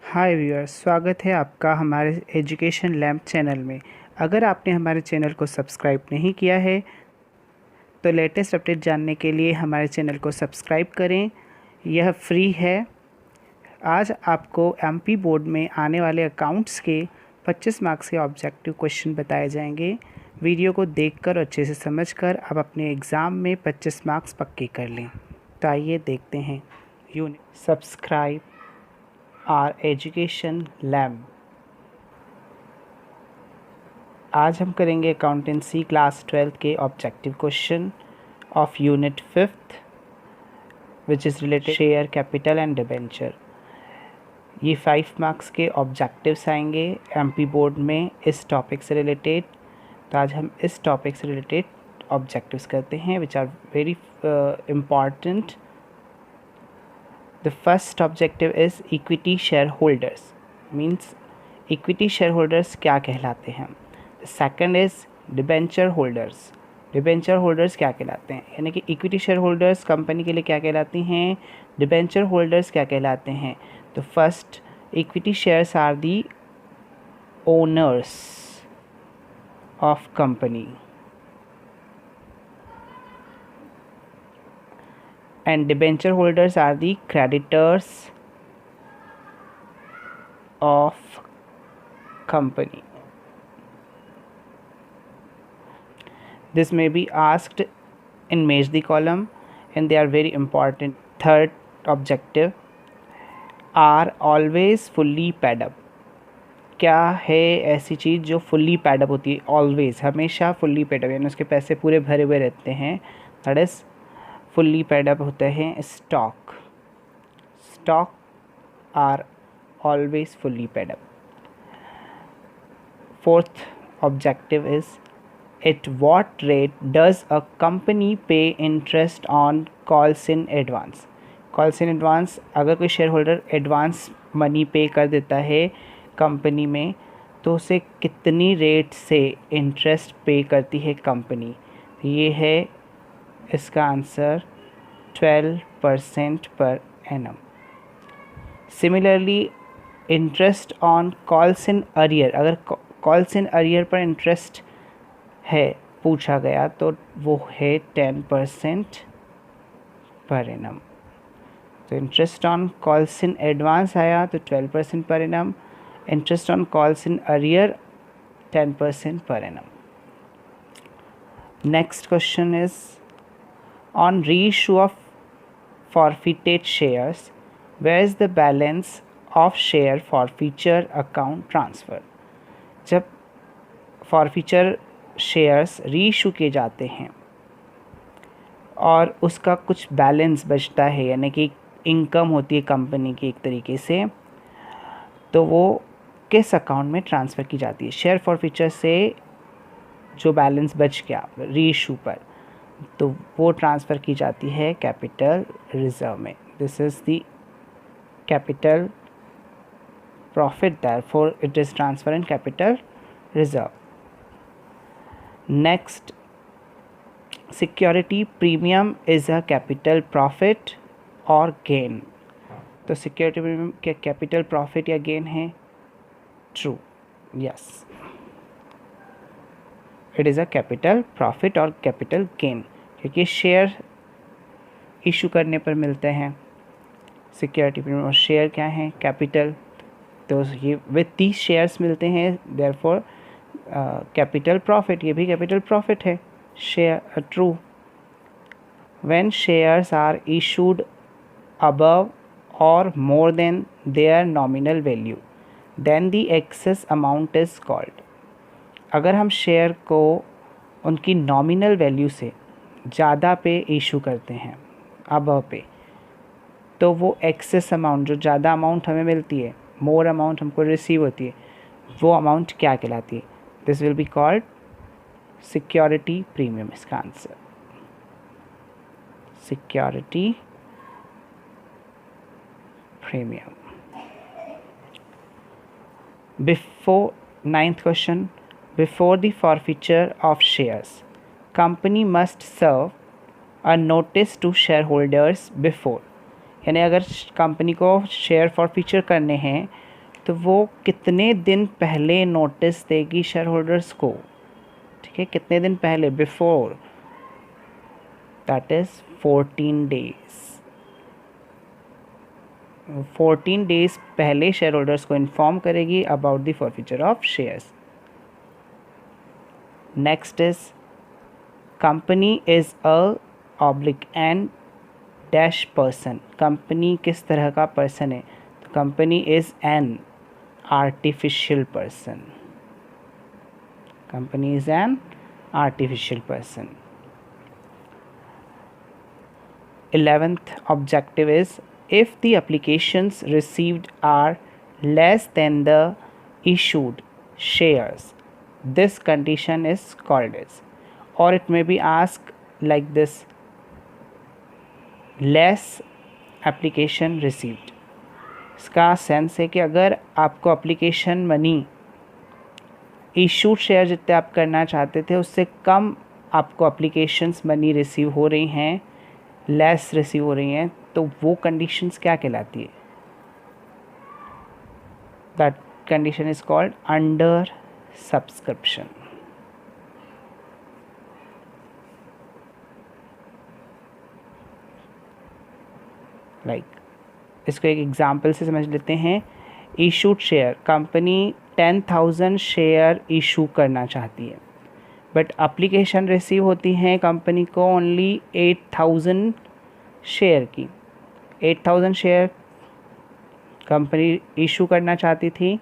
हाय viewers, स्वागत है आपका हमारे एजुकेशन लैम्प चैनल में। अगर आपने हमारे चैनल को सब्सक्राइब नहीं किया है तो लेटेस्ट अपडेट जानने के लिए हमारे चैनल को सब्सक्राइब करें। यह फ्री है। आज आपको एमपी बोर्ड में आने वाले अकाउंट्स के 25 मार्क्स के ऑब्जेक्टिव क्वेश्चन बताए जाएंगे। वीडियो को देखकर अच्छे से समझकर आप अपने एग्ज़ाम में 25 मार्क्स पक्के कर लें। तो आइए देखते हैं। Subscribe our education lamp. आज हम करेंगे अकाउंटेंसी क्लास 12 के objective question of unit 5th which is related share capital and debenture. ये 5 मार्क्स के ऑब्जेक्टिव्स आएंगे एमपी बोर्ड में इस टॉपिक से रिलेटेड। तो आज हम इस टॉपिक से रिलेटेड ऑब्जेक्टिव्स करते हैं which are very important. The first objective is equity shareholders, means equity shareholders क्या कहलाते हैं। The second is debenture holders, debenture holders क्या कहलाते हैं, यानी कि equity shareholders कंपनी के लिए क्या कहलाती हैं, debenture holders क्या कहलाते हैं। तो first equity shares are the owners of company and debenture holders are the creditors of company. This may be asked in match the column and they are very important. Third objective, are always fully paid up। क्या है ऐसी चीज़ जो fully paid up होती है, always हमेशा fully paid up, यानी उसके पैसे पूरे भरे हुए रहते हैं, that is fully paid up होते हैं stock. Stock are always fully paid up. Fourth objective is at what rate does a company pay interest on calls in advance. Calls in advance, अगर कोई शेयर होल्डर एडवांस मनी पे कर देता है company में तो उसे कितनी रेट से इंटरेस्ट पे करती है कंपनी। ये है इसका answer 12% per annum. Similarly interest on calls in arrear, अगर कॉल्स इन अरियर पर इंटरेस्ट है पूछा गया तो वो है 10% पर एनम। तो interest on calls in advance आया तो 12% per annum, interest on calls in arrear 10% per annum. Next question is on reissue of forfeited shares, where is the balance of share forfeiture account transfer। जब forfeiture shares reissue किए जाते हैं और उसका कुछ balance बचता है, यानी कि इनकम होती है कंपनी की एक तरीके से, तो वो किस अकाउंट में ट्रांसफ़र की जाती है। शेयर फॉरफीचर से जो बैलेंस बच गया रीइशू पर तो वो ट्रांसफ़र की जाती है कैपिटल रिज़र्व में। This is the capital profit, therefore it is transfer in capital reserve. Next, security premium is a capital profit और गेन। तो सिक्योरिटी प्रीमियम क्या कैपिटल प्रॉफिट या गेन है? True, yes, it is a capital profit और capital gain, क्योंकि share issue करने पर मिलते हैं सिक्योरिटी प्रीमियम, और शेयर क्या है? कैपिटल। तो ये विथ दीज शेयर्स मिलते हैं, देयरफॉर कैपिटल प्रॉफिट, ये भी कैपिटल प्रॉफिट है। Share true. When shares are issued above or more than their nominal value then the excess amount is called. अगर हम शेयर को उनकी नॉमिनल वैल्यू से ज़्यादा पे इशू करते हैं, अबव पे, तो वो एक्सेस अमाउंट, जो ज़्यादा अमाउंट हमें मिलती है, मोर अमाउंट हमको रिसीव होती है, वो अमाउंट क्या कहलाती है? This will be called security premium. इसका answer security premium. Before, ninth question, before the forfeiture of shares, company must serve a notice to shareholders before। यानी अगर कंपनी को शेयर फॉरफीचर करने हैं तो वो कितने दिन पहले नोटिस देगी शेयर होल्डर्स को, ठीक है, कितने दिन पहले, before, that is 14 days. 14 days पहले शेयर होल्डर्स को इन्फॉर्म करेगी about the forfeiture of shares. Next is company is a oblique and dash person. Company किस तरह का पर्सन है, तो company is an artificial person. Company is an artificial person. 11th objective is if the applications received are less than the issued shares, this condition is called as, or it may be asked like this, less application received। इसका sense है कि अगर आपको application money issued share जितने आप करना चाहते थे उससे कम आपको एप्लीकेशंस मनी रिसीव हो रही हैं, लेस रिसीव हो रही हैं, तो वो कंडीशंस क्या कहलाती है, that condition is called under subscription. इसको एक एग्जांपल से समझ लेते हैं। Issued share, company 10,000 share issue करना चाहती है, बट एप्लीकेशन रिसीव होती हैं कंपनी को ओनली 8,000 शेयर की। 8,000 शेयर कंपनी इशू करना चाहती थी,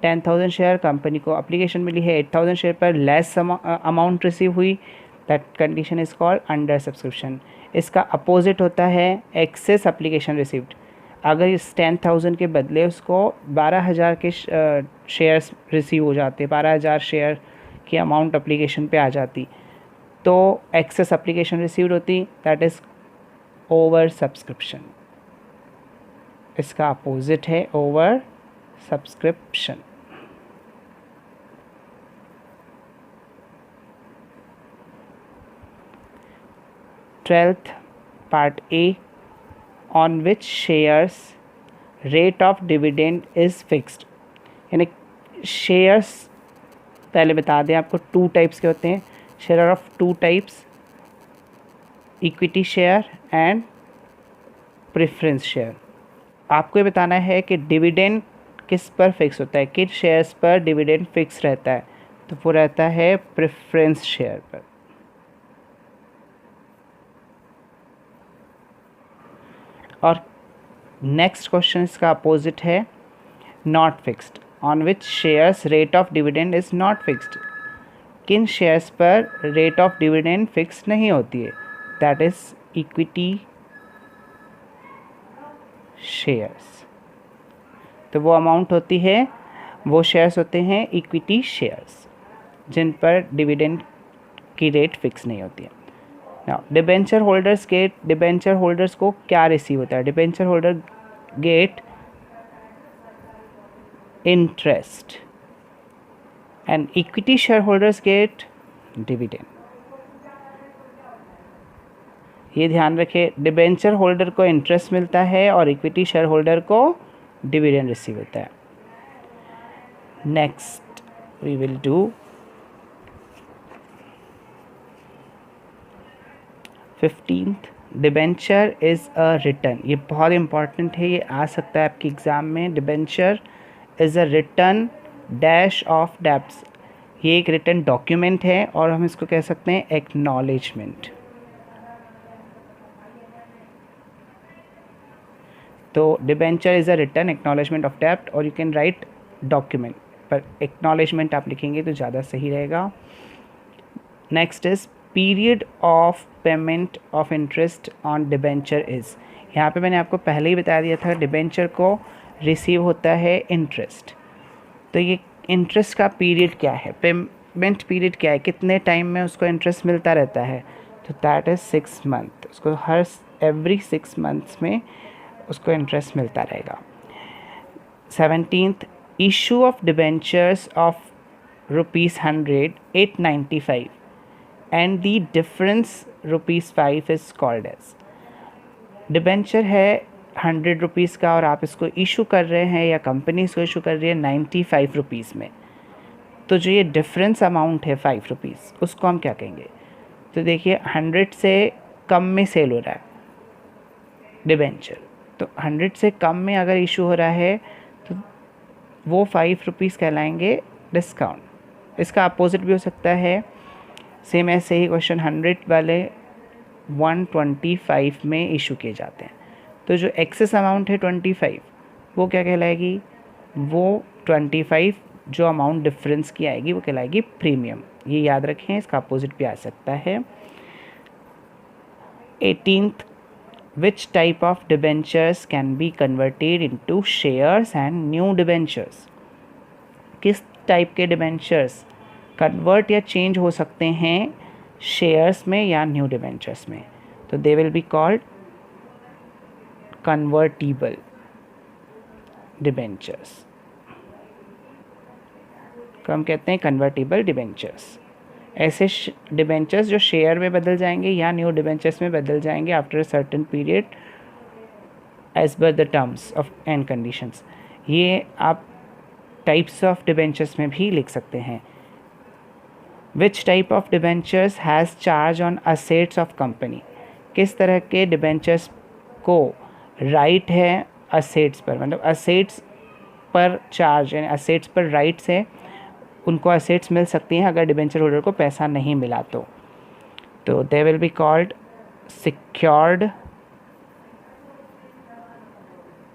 10,000 शेयर कंपनी को एप्लीकेशन मिली है, 8,000 शेयर पर लेस अमाउंट रिसीव हुई, that condition is called under subscription. इसका अपोजिट होता है एक्सेस एप्लीकेशन रिसीव्ड। अगर इस 10,000 के बदले उसको 12,000 के शेयर्स रिसीव हो जाते, 12,000 शेयर की अमाउंट एप्लीकेशन पे आ जाती, तो एक्सेस एप्लीकेशन रिसीव्ड होती, दैट इज़ ओवर सब्सक्रिप्शन। इसका अपोजिट है over subscription. Twelfth part A, on which shares rate of dividend is fixed. यानी शेयर्स पहले बता दें आपको 2 टाइप्स के होते हैं, share of 2 types, equity share and preference share. आपको ये बताना है कि डिविडेंड किस पर फिक्स होता है, किन शेयर्स पर डिविडेंड फिक्स रहता है, तो वो रहता है प्रेफरेंस शेयर पर। और नेक्स्ट क्वेश्चन इसका अपोजिट है not fixed, on which shares rate of dividend is not fixed. किन शेयर्स पर रेट ऑफ डिविडेंड फिक्स नहीं होती है, दैट इज़ इक्विटी शेयर्स। तो वो अमाउंट होती है, वो शेयर्स होते हैं इक्विटी शेयर्स जिन पर डिविडेंड की रेट फिक्स नहीं होती है। नाउ डिबेंचर होल्डर्स को क्या रिसीव होता है, debenture holder get interest and equity share holders get dividend. ये ध्यान रखें, डिबेंचर होल्डर को इंटरेस्ट मिलता है और इक्विटी शेयर होल्डर को डिविडेंड रिसीव होता है। Next we will do 15th, debenture is a return. ये बहुत इंपॉर्टेंट है, ये आ सकता है आपके एग्ज़ाम में। Debenture is a return dash of debts. ये एक रिटर्न डॉक्यूमेंट है और हम इसको कह सकते हैं एक्नॉलेजमेंट। तो debenture is a return acknowledgement of डेब्ट, और यू कैन राइट डॉक्यूमेंट, पर एक्नॉलेजमेंट आप लिखेंगे तो ज़्यादा सही रहेगा। Next is period of payment of interest on debenture is. यहाँ पे मैंने आपको पहले ही बता दिया था, डिबेंचर को रिसीव होता है इंटरेस्ट, तो ये इंटरेस्ट का पीरियड क्या है, पेमेंट पीरियड क्या है, कितने टाइम में उसको इंटरेस्ट मिलता रहता है, तो दैट इज़ 6 मंथ। उसको हर एवरी 6 मंथ्स में उसको इंटरेस्ट मिलता रहेगा। 17th, issue of debentures of ₹100 895 and the difference ₹5 is called as. Debenture है 100 रुपीज़ का और आप इसको इशू कर रहे हैं या कंपनी इसको इशू कर रही है 95 रुपीज़ में, तो जो ये डिफरेंस अमाउंट है 5 रुपीज़, उसको हम क्या कहेंगे? तो देखिए 100 से कम में सेल हो रहा है डिबेंचर, तो 100 से कम में अगर इशू हो रहा है तो वो 5 रुपीज़ कहलाएंगे डिस्काउंट। इसका अपोजिट भी हो सकता है, सेम ऐसे ही क्वेश्चन 100 वाले 125 में इशू किए जाते हैं, तो जो एक्सेस अमाउंट है 25 वो क्या कहलाएगी? वो 25 जो अमाउंट डिफरेंस की आएगी वो कहलाएगी प्रीमियम। ये याद रखें, इसका अपोजिट भी आ सकता है। 18th, which type of debentures can be converted into shares and new debentures? किस टाइप के डिबेंचर्स कन्वर्ट या चेंज हो सकते हैं शेयर्स में या न्यू डिबेंचर्स में? तो they will be called convertible debentures, को हम कहते हैं कन्वर्टिबल डिबेंचर्स। ऐसे डिबेंचर्स जो शेयर में बदल जाएंगे या न्यू डिबेंचर्स में बदल जाएंगे after a certain period as per the terms of and conditions. ये आप टाइप्स ऑफ डिबेंचर्स में भी लिख सकते हैं। विच type of debentures has charge on assets of company? किस तरह के डिबेंचर्स को राइट है असेट्स पर, मतलब असेट्स पर चार्ज, यानी असेट्स पर राइट्स है, उनको असेट्स मिल सकती हैं अगर डिबेंचर होल्डर को पैसा नहीं मिला तो they will be called secured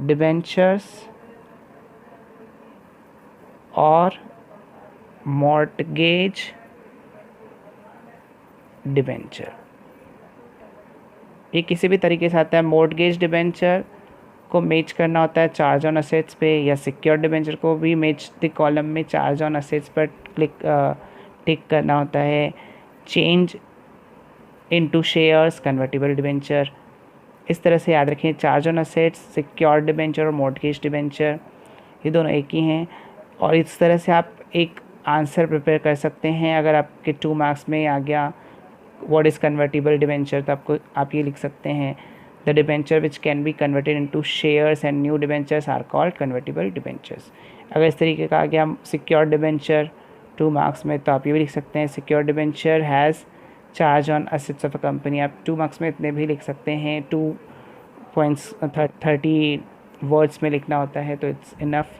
debentures और मॉर्टगेज डिबेंचर। ये किसी भी तरीके से आता है। मॉर्टगेज डिबेंचर को मैच करना होता है चार्ज ऑन असेट्स पे, या सिक्योर डिबेंचर को भी मैच द कॉलम में चार्ज ऑन असेट्स पर टिक करना होता है। Change into shares, convertible debenture. इस तरह से याद रखें, charge on assets, secure debenture और मॉर्टगेज डिबेंचर, ये दोनों एक ही हैं। और इस तरह से आप एक आंसर प्रिपेयर कर सकते हैं। अगर आपके 2 मार्क्स में आ गया व्हाट इज़ कन्वर्टिबल डिबेंचर, तो आप ये लिख सकते हैं the debenture which can be converted into shares and new debentures are called convertible debentures. अगर इस तरीके का आ गया सिक्योर डिबेंचर 2 मार्क्स में, तो आप ये भी लिख सकते हैं secure debenture has charge on assets of a company. आप 2 मार्क्स में इतने भी लिख सकते हैं, 2.30 वर्ड्स में लिखना होता है, तो it's enough.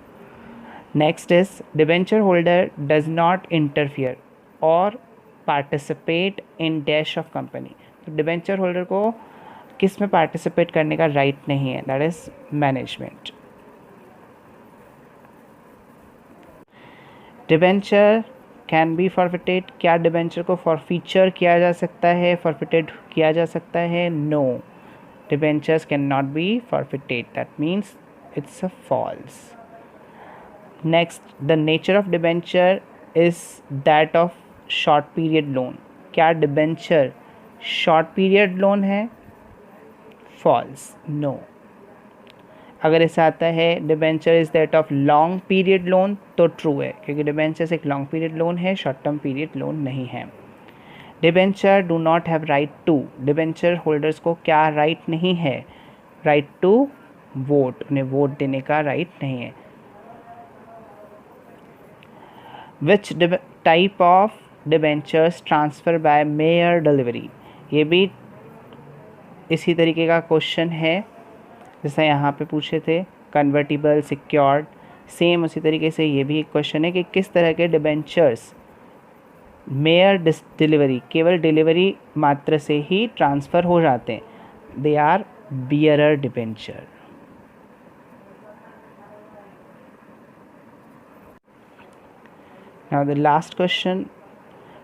Next is debenture holder does not interfere or participate in dash of company. तो डिबेंचर होल्डर को किस में पार्टिसिपेट करने का राइट नहीं है, that is management. Debenture can be forfeited, क्या डिबेंचर को फॉरफीचर किया जा सकता है, फॉरफिटेड किया जा सकता है? No, debentures cannot be forfeited, that means it's a false. Next, the nature of debenture is that of short period loan. क्या डिबेंचर शॉर्ट पीरियड लोन है? False, no. अगर ऐसा आता है debenture is that of long period loan, तो true है, क्योंकि debenture एक लॉन्ग पीरियड लोन है, शॉर्ट टर्म पीरियड लोन नहीं है। Debenture do not have right to, debenture holders को क्या राइट नहीं है? राइट टू वोट, उन्हें वोट देने का राइट नहीं है। Which type of debentures transfer by mere delivery, ये भी इसी तरीके का क्वेश्चन है जैसा यहाँ पे पूछे थे, कन्वर्टिबल, सिक्योर्ड, सेम उसी तरीके से ये भी एक क्वेश्चन है कि किस तरह के डिबेंचर्स मेयर डिलीवरी, केवल डिलीवरी मात्र से ही ट्रांसफ़र हो जाते हैं, they are bearer debenture. Now the last question,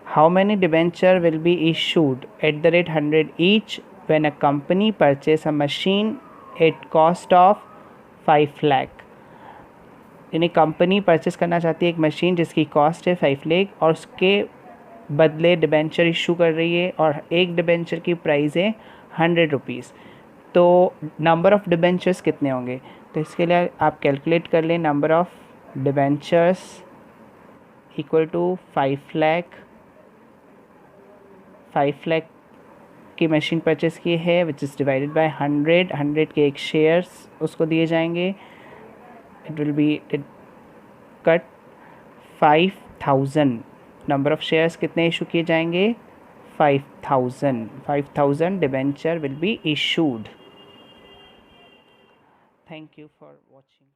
how many debenture will be issued at the rate 100 each when a company purchase a machine at cost of 5 lakh? यानी company purchase करना चाहती है एक machine जिसकी cost है 5 लाख और उसके बदले डिबेंचर इशू कर रही है और एक डिबेंचर की प्राइस है 100 रुपीज़। तो नंबर ऑफ़ डिबेंचर्स कितने होंगे? तो इसके लिए आप कैलकुलेट कर लें, number of debentures equal to 5 lakh की मशीन परचेस की है विच इज़ डिवाइडेड बाय 100 के एक शेयर्स उसको दिए जाएंगे. It will be cut 5000. Number of shares कितने इशू किए जाएंगे? 5000 debenture will be issued. Thank you for watching.